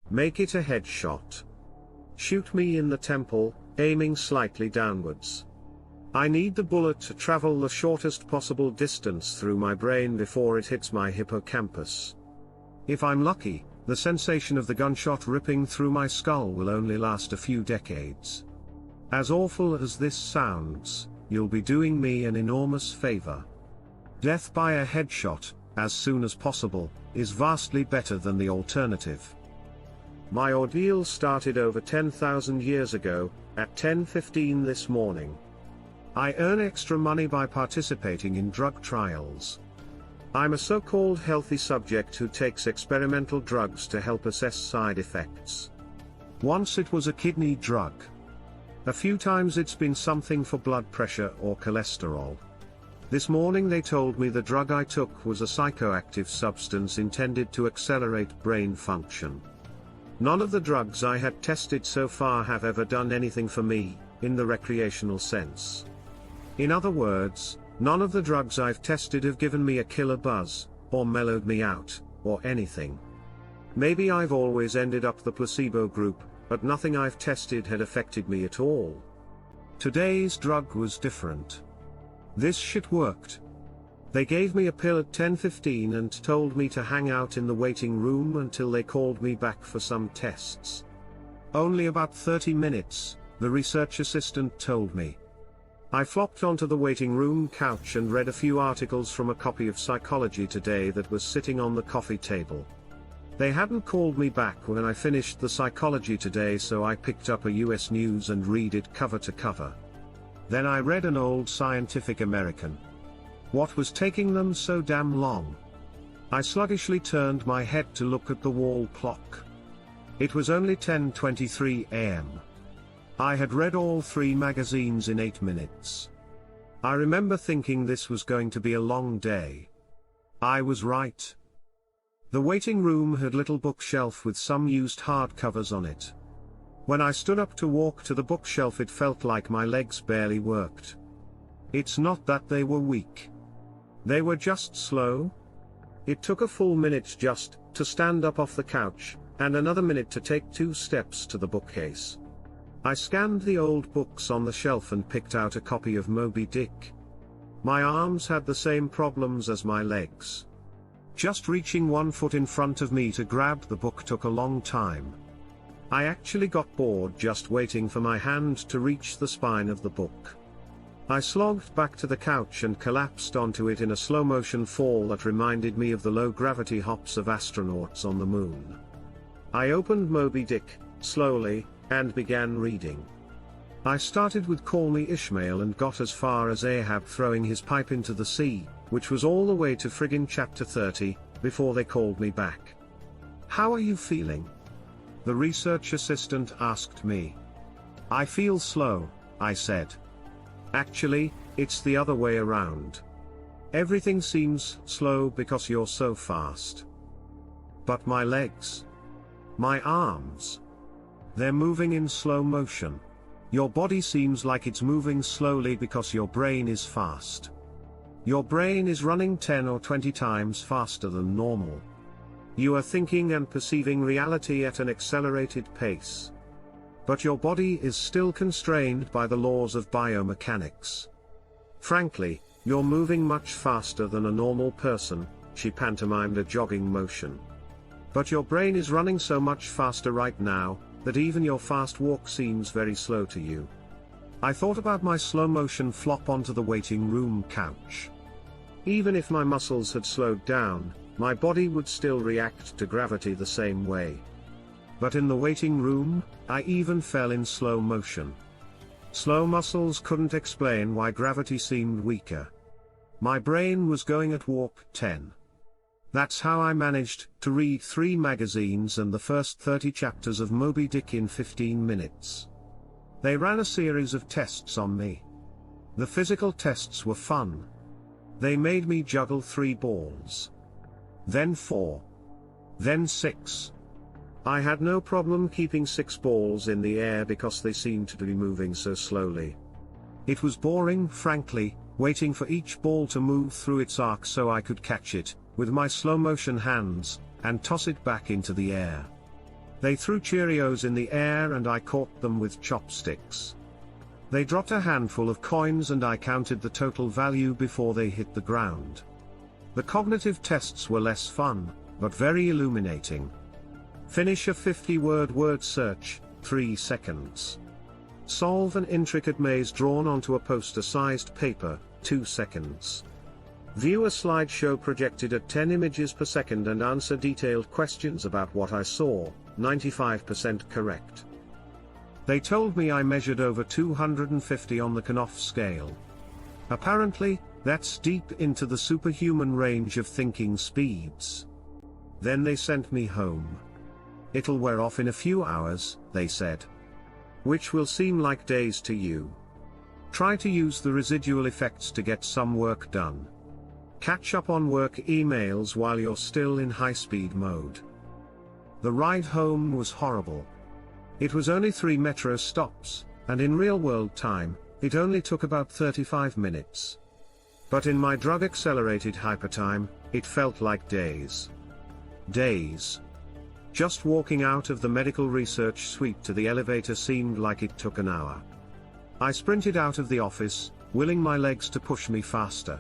Make it a headshot. Shoot me in the temple, aiming slightly downwards. I need the bullet to travel the shortest possible distance through my brain before it hits my hippocampus. If I'm lucky, the sensation of the gunshot ripping through my skull will only last a few decades. As awful as this sounds, you'll be doing me an enormous favor. Death by a headshot, as soon as possible, is vastly better than the alternative. My ordeal started over 10,000 years ago, at 10:15 this morning. I earn extra money by participating in drug trials. I'm a so-called healthy subject who takes experimental drugs to help assess side effects. Once it was a kidney drug. A few times it's been something for blood pressure or cholesterol. This morning they told me the drug I took was a psychoactive substance intended to accelerate brain function. None of the drugs I had tested so far have ever done anything for me, in the recreational sense. In other words, none of the drugs I've tested have given me a killer buzz, or mellowed me out, or anything. Maybe I've always ended up the placebo group, but nothing I've tested had affected me at all. Today's drug was different. This shit worked. They gave me a pill at 10:15 and told me to hang out in the waiting room until they called me back for some tests. Only about 30 minutes, the research assistant told me. I flopped onto the waiting room couch and read a few articles from a copy of Psychology Today that was sitting on the coffee table. They hadn't called me back when I finished the Psychology Today, so I picked up a US News and read it cover to cover. Then I read an old Scientific American. What was taking them so damn long? I sluggishly turned my head to look at the wall clock. It was only 10:23 a.m. I had read all 3 magazines in 8 minutes. I remember thinking this was going to be a long day. I was right. The waiting room had a little bookshelf with some used hardcovers on it. When I stood up to walk to the bookshelf, it felt like my legs barely worked. It's not that they were weak. They were just slow. It took a full minute just to stand up off the couch, and another minute to take 2 steps to the bookcase. I scanned the old books on the shelf and picked out a copy of Moby Dick. My arms had the same problems as my legs. Just reaching one foot in front of me to grab the book took a long time. I actually got bored just waiting for my hand to reach the spine of the book. I slogged back to the couch and collapsed onto it in a slow-motion fall that reminded me of the low-gravity hops of astronauts on the moon. I opened Moby Dick, slowly, and began reading. I started with Call Me Ishmael and got as far as Ahab throwing his pipe into the sea, which was all the way to friggin' chapter 30, before they called me back. "How are you feeling?" the research assistant asked me. "I feel slow," I said. "Actually, it's the other way around. Everything seems slow because you're so fast." "But my legs, my arms, they're moving in slow motion. Your body seems like it's moving slowly because your brain is fast. Your brain is running 10 or 20 times faster than normal. You are thinking and perceiving reality at an accelerated pace. But your body is still constrained by the laws of biomechanics. Frankly, you're moving much faster than a normal person," she pantomimed a jogging motion. "But your brain is running so much faster right now, that even your fast walk seems very slow to you." I thought about my slow-motion flop onto the waiting room couch. Even if my muscles had slowed down, my body would still react to gravity the same way. But in the waiting room, I even fell in slow motion. Slow muscles couldn't explain why gravity seemed weaker. My brain was going at warp 10. That's how I managed to read 3 magazines and the first 30 chapters of Moby Dick in 15 minutes. They ran a series of tests on me. The physical tests were fun. They made me juggle 3 balls. Then 4. Then 6. I had no problem keeping 6 balls in the air because they seemed to be moving so slowly. It was boring, frankly, waiting for each ball to move through its arc so I could catch it, with my slow-motion hands, and toss it back into the air. They threw Cheerios in the air and I caught them with chopsticks. They dropped a handful of coins and I counted the total value before they hit the ground. The cognitive tests were less fun, but very illuminating. Finish a 50-word word search, 3 seconds. Solve an intricate maze drawn onto a poster-sized paper, 2 seconds. View a slideshow projected at 10 images per second and answer detailed questions about what I saw, 95% correct. They told me I measured over 250 on the Knopf scale. Apparently, that's deep into the superhuman range of thinking speeds. Then they sent me home. It'll wear off in a few hours, they said. Which will seem like days to you. Try to use the residual effects to get some work done. Catch up on work emails while you're still in high-speed mode. The ride home was horrible. It was only 3 metro stops, and in real-world time, it only took about 35 minutes. But in my drug-accelerated hypertime, it felt like days. Days. Just walking out of the medical research suite to the elevator seemed like it took an hour. I sprinted out of the office, willing my legs to push me faster.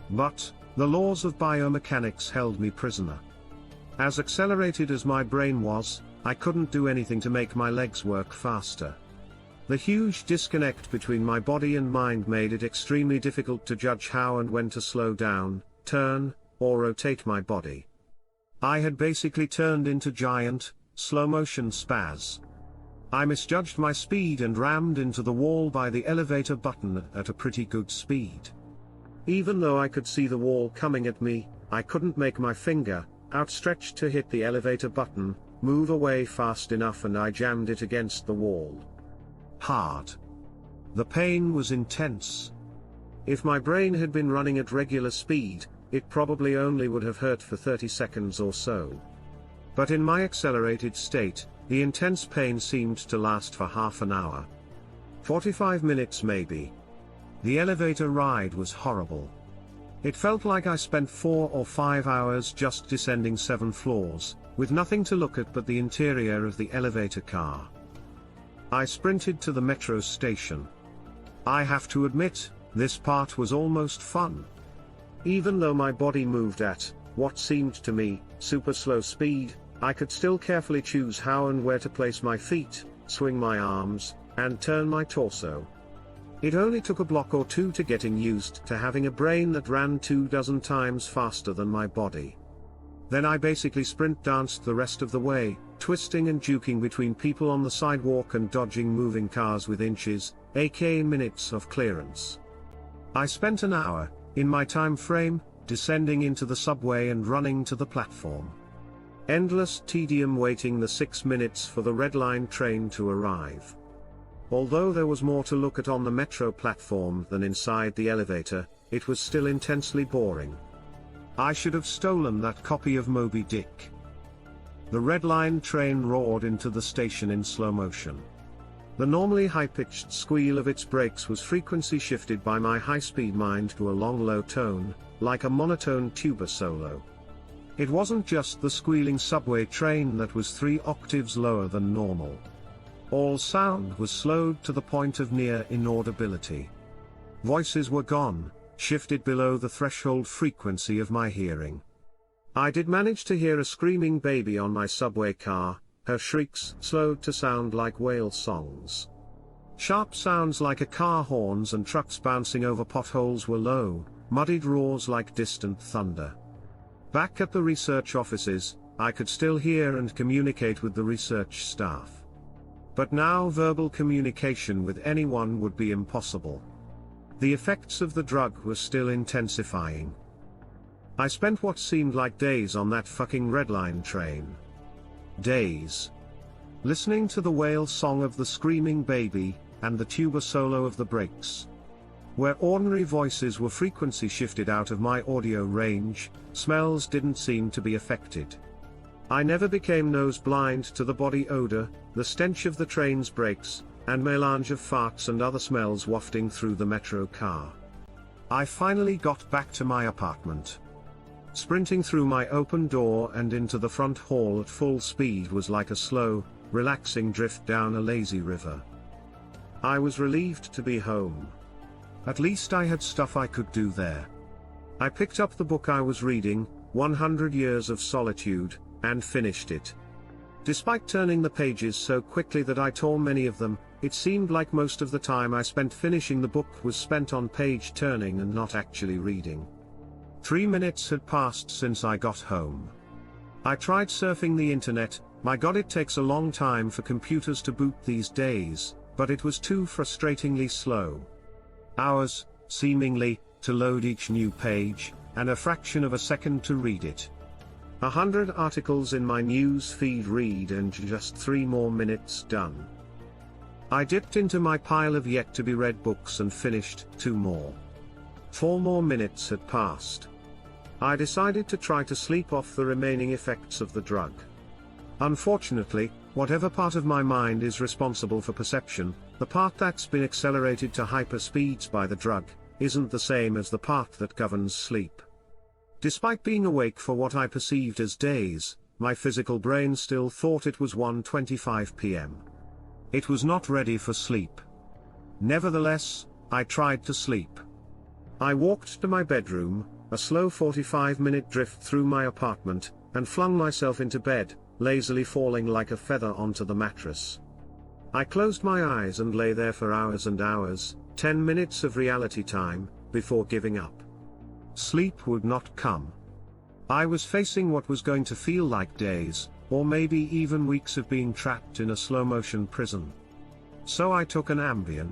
But, the laws of biomechanics held me prisoner. As accelerated as my brain was, I couldn't do anything to make my legs work faster. The huge disconnect between my body and mind made it extremely difficult to judge how and when to slow down, turn, or rotate my body. I had basically turned into giant, slow-motion spaz. I misjudged my speed and rammed into the wall by the elevator button at a pretty good speed. Even though I could see the wall coming at me, I couldn't make my finger, outstretched to hit the elevator button, move away fast enough and I jammed it against the wall. Hard. The pain was intense. If my brain had been running at regular speed, it probably only would have hurt for 30 seconds or so. But in my accelerated state, the intense pain seemed to last for half an hour. 45 minutes maybe. The elevator ride was horrible. It felt like I spent 4 or 5 hours just descending 7 floors, with nothing to look at but the interior of the elevator car. I sprinted to the metro station. I have to admit, this part was almost fun. Even though my body moved at, what seemed to me, super slow speed, I could still carefully choose how and where to place my feet, swing my arms, and turn my torso. It only took a block or two to getting used to having a brain that ran 24 times faster than my body. Then I basically sprint danced the rest of the way, twisting and juking between people on the sidewalk and dodging moving cars with inches, aka minutes of clearance. I spent an hour, in my time frame, descending into the subway and running to the platform. Endless tedium waiting the 6 minutes for the Red Line train to arrive. Although there was more to look at on the metro platform than inside the elevator, it was still intensely boring. I should have stolen that copy of Moby Dick. The Red Line train roared into the station in slow motion. The normally high-pitched squeal of its brakes was frequency shifted by my high-speed mind to a long low tone, like a monotone tuba solo. It wasn't just the squealing subway train that was 3 octaves lower than normal. All sound was slowed to the point of near inaudibility. Voices were gone, shifted below the threshold frequency of my hearing. I did manage to hear a screaming baby on my subway car, her shrieks slowed to sound like whale songs. Sharp sounds like a car horns and trucks bouncing over potholes were low, muddied roars like distant thunder. Back at the research offices, I could still hear and communicate with the research staff. But now verbal communication with anyone would be impossible. The effects of the drug were still intensifying. I spent what seemed like days on that fucking Red Line train. Days. Listening to the whale song of the screaming baby, and the tuba solo of the brakes. Where ordinary voices were frequency shifted out of my audio range, smells didn't seem to be affected. I never became nose blind to the body odor, the stench of the train's brakes, and melange of farts and other smells wafting through the metro car. I finally got back to my apartment. Sprinting through my open door and into the front hall at full speed was like a slow, relaxing drift down a lazy river. I was relieved to be home. At least I had stuff I could do there. I picked up the book I was reading, 100 Years of Solitude, and finished it. Despite turning the pages so quickly that I tore many of them, it seemed like most of the time I spent finishing the book was spent on page turning and not actually reading. 3 minutes had passed since I got home. I tried surfing the internet. My God, it takes a long time for computers to boot these days, but it was too frustratingly slow. Hours, seemingly, to load each new page, and a fraction of a second to read it. 100 articles in my news feed read and just 3 more minutes done. I dipped into my pile of yet to be read books and finished 2 more. 4 more minutes had passed. I decided to try to sleep off the remaining effects of the drug. Unfortunately, whatever part of my mind is responsible for perception, the part that's been accelerated to hyperspeeds by the drug, isn't the same as the part that governs sleep. Despite being awake for what I perceived as days, my physical brain still thought it was 1:25 p.m. It was not ready for sleep. Nevertheless, I tried to sleep. I walked to my bedroom, a slow 45-minute drift through my apartment, and flung myself into bed, lazily falling like a feather onto the mattress. I closed my eyes and lay there for hours and hours, 10 minutes of reality time, before giving up. Sleep would not come. I was facing what was going to feel like days, or maybe even weeks of being trapped in a slow-motion prison. So I took an Ambien.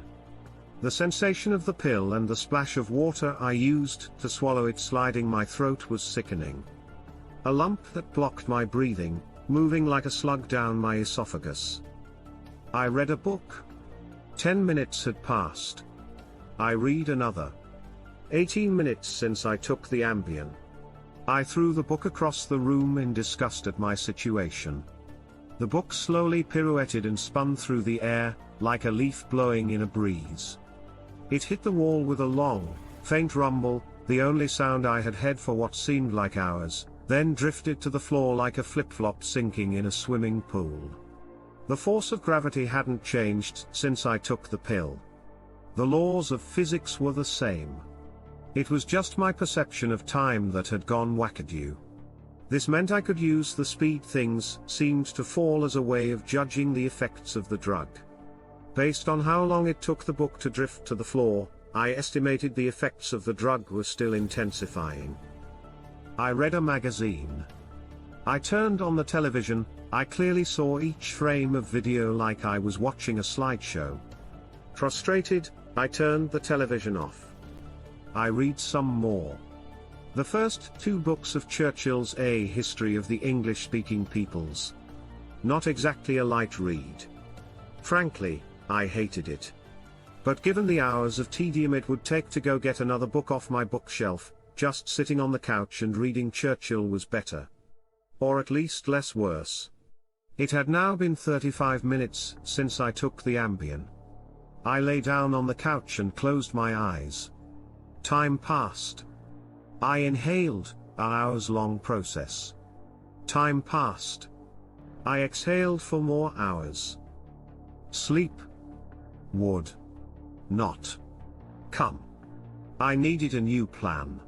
The sensation of the pill and the splash of water I used to swallow it sliding my throat was sickening. A lump that blocked my breathing, moving like a slug down my esophagus. I read a book. 10 minutes had passed. I read another. 18 minutes since I took the Ambien. I threw the book across the room in disgust at my situation. The book slowly pirouetted and spun through the air, like a leaf blowing in a breeze. It hit the wall with a long, faint rumble, the only sound I had heard for what seemed like hours, then drifted to the floor like a flip-flop sinking in a swimming pool. The force of gravity hadn't changed since I took the pill. The laws of physics were the same. It was just my perception of time that had gone wackadoo. This meant I could use the speed things seemed to fall as a way of judging the effects of the drug. Based on how long it took the book to drift to the floor, I estimated the effects of the drug were still intensifying. I read a magazine. I turned on the television. I clearly saw each frame of video like I was watching a slideshow. Frustrated, I turned the television off. I read some more. The first 2 books of Churchill's A History of the English-Speaking Peoples. Not exactly a light read. Frankly, I hated it. But given the hours of tedium it would take to go get another book off my bookshelf, just sitting on the couch and reading Churchill was better. Or at least less worse. It had now been 35 minutes since I took the Ambien. I lay down on the couch and closed my eyes. Time passed. I inhaled, an hours-long process. Time passed. I exhaled for more hours. Sleep would not come. I needed a new plan.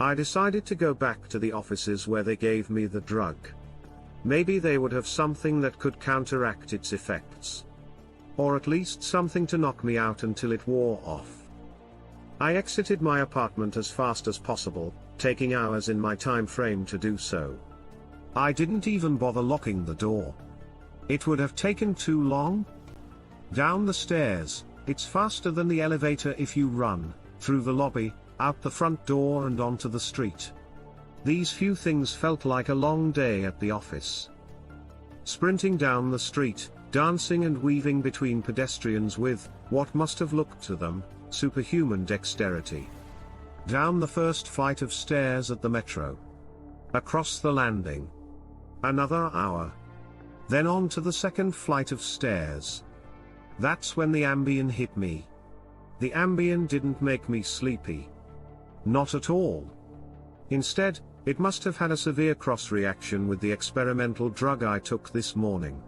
I decided to go back to the offices where they gave me the drug. Maybe they would have something that could counteract its effects. Or at least something to knock me out until it wore off. I exited my apartment as fast as possible, taking hours in my time frame to do so. I didn't even bother locking the door. It would have taken too long. Down the stairs, it's faster than the elevator if you run, through the lobby, out the front door and onto the street. These few things felt like a long day at the office. Sprinting down the street, dancing and weaving between pedestrians with, what must have looked to them, superhuman dexterity. Down the first flight of stairs at the metro. Across the landing. Another hour. Then on to the second flight of stairs. That's when the Ambien hit me. The Ambien didn't make me sleepy. Not at all. Instead, It must have had a severe cross-reaction with the experimental drug I took this morning.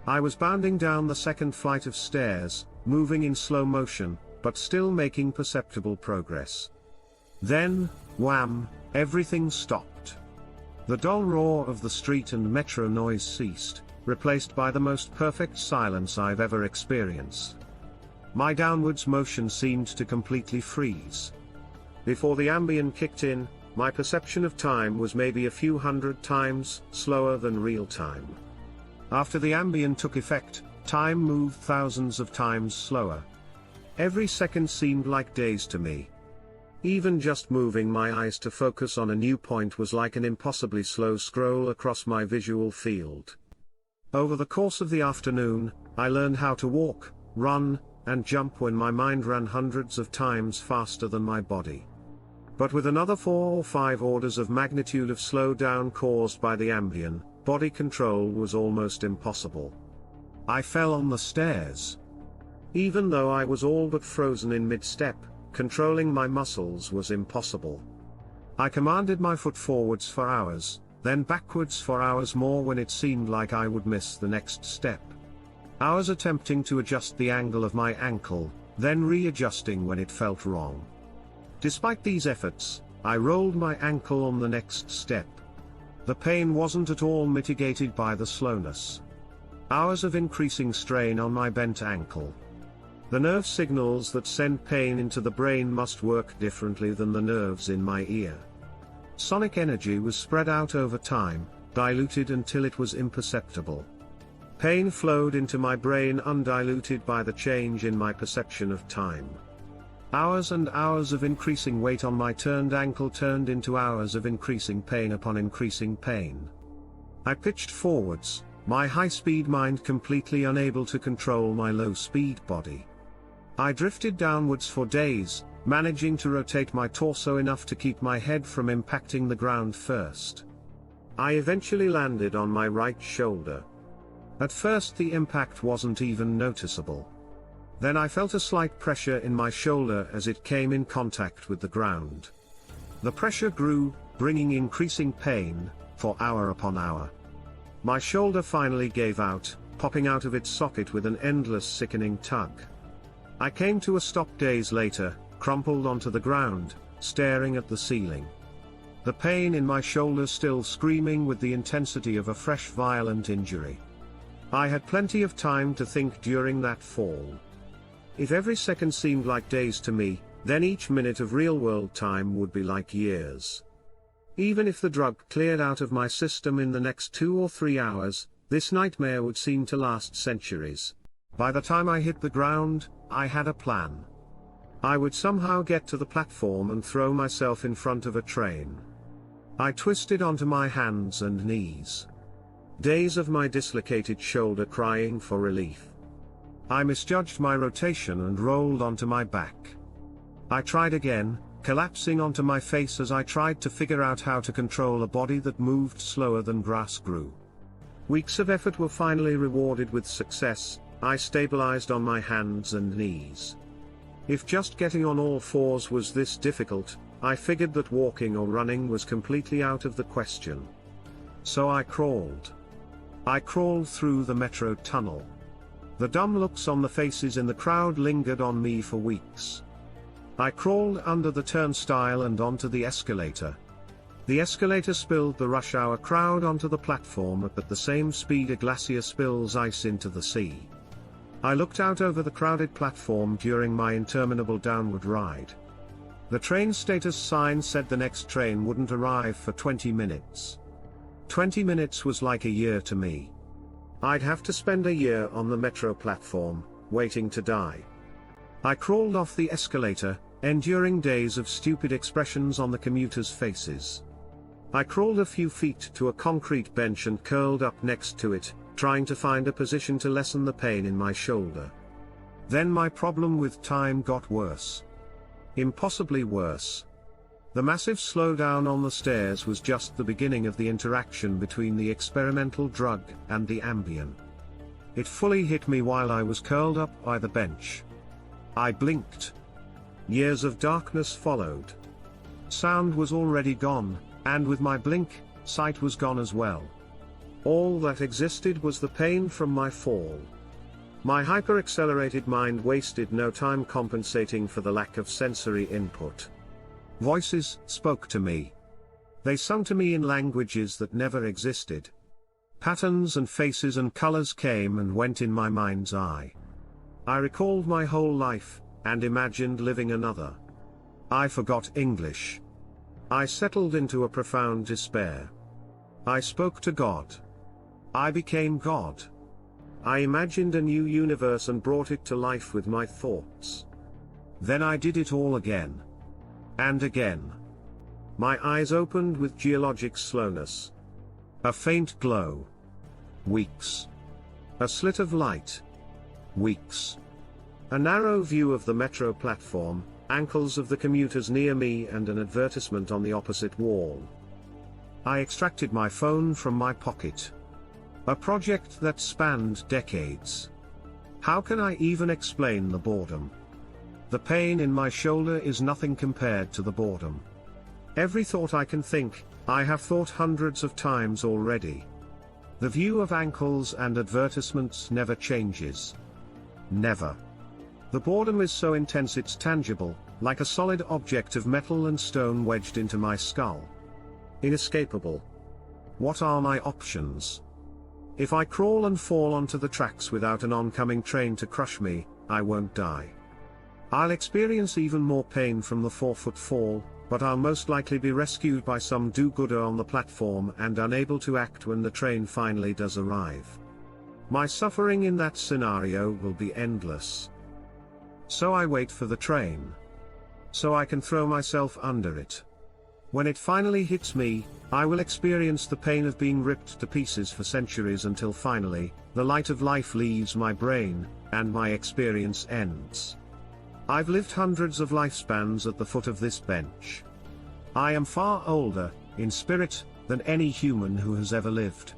I was bounding down the second flight of stairs, moving in slow motion, but still making perceptible progress. Then, wham, everything stopped. The dull roar of the street and metro noise ceased, replaced by the most perfect silence I've ever experienced. My downwards motion seemed to completely freeze. Before the ambient kicked in, my perception of time was maybe a few hundred times slower than real time. After the ambient took effect, time moved thousands of times slower. Every second seemed like days to me. Even just moving my eyes to focus on a new point was like an impossibly slow scroll across my visual field. Over the course of the afternoon, I learned how to walk, run, and jump when my mind ran hundreds of times faster than my body. But with another 4 or 5 orders of magnitude of slowdown caused by the ambient, body control was almost impossible. I fell on the stairs. Even though I was all but frozen in mid-step, controlling my muscles was impossible. I commanded my foot forwards for hours, then backwards for hours more when it seemed like I would miss the next step. Hours attempting to adjust the angle of my ankle, then readjusting when it felt wrong. Despite these efforts, I rolled my ankle on the next step. The pain wasn't at all mitigated by the slowness. Hours of increasing strain on my bent ankle. The nerve signals that send pain into the brain must work differently than the nerves in my ear. Sonic energy was spread out over time, diluted until it was imperceptible. Pain flowed into my brain undiluted by the change in my perception of time. Hours and hours of increasing weight on my turned ankle turned into hours of increasing pain upon increasing pain. I pitched forwards, my high-speed mind completely unable to control my low-speed body. I drifted downwards for days, managing to rotate my torso enough to keep my head from impacting the ground first. I eventually landed on my right shoulder. At first the impact wasn't even noticeable. Then I felt a slight pressure in my shoulder as it came in contact with the ground. The pressure grew, bringing increasing pain, for hour upon hour. My shoulder finally gave out, popping out of its socket with an endless sickening tug. I came to a stop days later, crumpled onto the ground, staring at the ceiling. The pain in my shoulder still screaming with the intensity of a fresh violent injury. I had plenty of time to think during that fall. If every second seemed like days to me, then each minute of real-world time would be like years. Even if the drug cleared out of my system in the next 2 or 3 hours, this nightmare would seem to last centuries. By the time I hit the ground, I had a plan. I would somehow get to the platform and throw myself in front of a train. I twisted onto my hands and knees. Days of my dislocated shoulder crying for relief. I misjudged my rotation and rolled onto my back. I tried again, collapsing onto my face as I tried to figure out how to control a body that moved slower than grass grew. Weeks of effort were finally rewarded with success. I stabilized on my hands and knees. If just getting on all fours was this difficult, I figured that walking or running was completely out of the question. So I crawled. I crawled through the metro tunnel. The dumb looks on the faces in the crowd lingered on me for weeks. I crawled under the turnstile and onto the escalator. The escalator spilled the rush hour crowd onto the platform at the same speed a glacier spills ice into the sea. I looked out over the crowded platform during my interminable downward ride. The train status sign said the next train wouldn't arrive for 20 minutes. 20 minutes was like a year to me. I'd have to spend a year on the metro platform, waiting to die. I crawled off the escalator, enduring days of stupid expressions on the commuters' faces. I crawled a few feet to a concrete bench and curled up next to it, trying to find a position to lessen the pain in my shoulder. Then my problem with time got worse. Impossibly worse. The massive slowdown on the stairs was just the beginning of the interaction between the experimental drug and the ambient. It fully hit me while I was curled up by the bench. I blinked. Years of darkness followed. Sound was already gone, And with my blink, sight was gone as well. All that existed was the pain from my fall. My hyper-accelerated mind wasted no time compensating for the lack of sensory input. Voices spoke to me. They sung to me in languages that never existed. Patterns and faces and colors came and went in my mind's eye. I recalled my whole life, and imagined living another. I forgot English. I settled into a profound despair. I spoke to God. I became God. I imagined a new universe and brought it to life with my thoughts. Then I did it all again. And again. My eyes opened with geologic slowness. A faint glow. Weeks. A slit of light. Weeks. A narrow view of the metro platform, ankles of the commuters near me and an advertisement on the opposite wall. I extracted my phone from my pocket. A project that spanned decades. How can I even explain the boredom? The pain in my shoulder is nothing compared to the boredom. Every thought I can think, I have thought hundreds of times already. The view of ankles and advertisements never changes. Never. The boredom is so intense it's tangible, like a solid object of metal and stone wedged into my skull. Inescapable. What are my options? If I crawl and fall onto the tracks without an oncoming train to crush me, I won't die. I'll experience even more pain from the 4-foot fall, but I'll most likely be rescued by some do-gooder on the platform and unable to act when the train finally does arrive. My suffering in that scenario will be endless. So I wait for the train. So I can throw myself under it. When it finally hits me, I will experience the pain of being ripped to pieces for centuries until finally, the light of life leaves my brain, and my experience ends. I've lived hundreds of lifespans at the foot of this bench. I am far older, in spirit, than any human who has ever lived.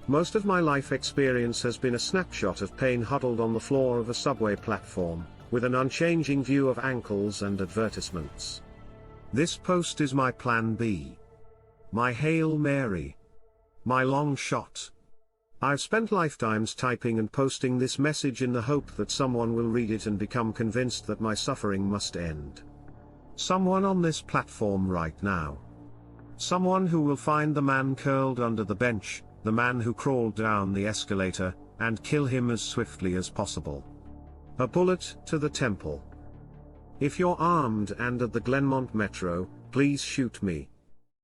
Most of my life experience has been a snapshot of pain huddled on the floor of a subway platform, with an unchanging view of ankles and advertisements. This post is my plan B. My Hail Mary. My long shot. I've spent lifetimes typing and posting this message in the hope that someone will read it and become convinced that my suffering must end. Someone on this platform right now. Someone who will find the man curled under the bench, the man who crawled down the escalator, and kill him as swiftly as possible. A bullet to the temple. If you're armed and at the Glenmont Metro, please shoot me.